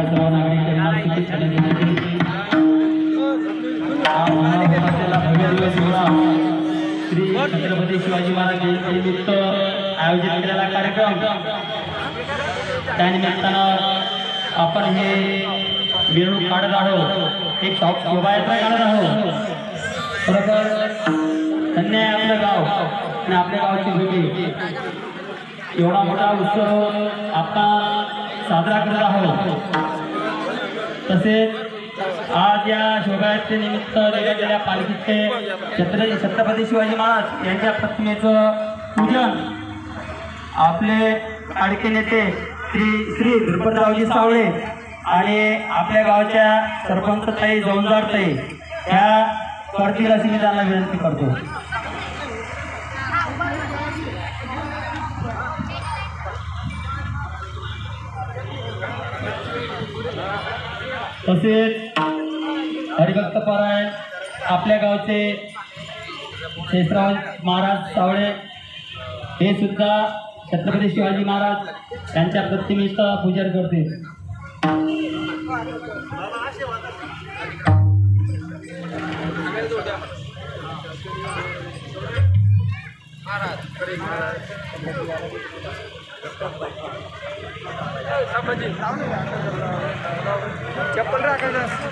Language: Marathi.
सकाळ सर्व नागरिकांना शुभेच्छा देण्यासाठी भव्य दिवस सोहळा श्री छत्रपती शिवाजी महाराज जयंतीनिमित्त आयोजित केलेला कार्यक्रम। त्यानिमित्तानं आपण हे मिरवणूक काढत आहोत, एक शोभायात्रा काढत आहोत। खरोखर धन्य आहे आपलं गाव आणि आपल्या गावची भूमी। एवढा मोठा उत्सव आपण साजरा करत आहोत। तसेच आज या शोभायात्रेनिमित्त गेलेल्या पालखीचे छत्रपती शिवाजी महाराज यांच्या प्रतिमेचं पूजन आपले लाडके नेते श्री धुरपतरावजी सावळे आणि आपल्या गावच्या सरपंच ताई जौंजार ताई या करतील अशी मी त्यांना विनंती करतो। तसेच हरिभक्त परायण आपल्या गावचे शेषराव महाराज सावळे हे सुद्धा छत्रपती शिवाजी महाराज यांच्या प्रतिमेचं पूजन करतील। चप्पल राखायचं।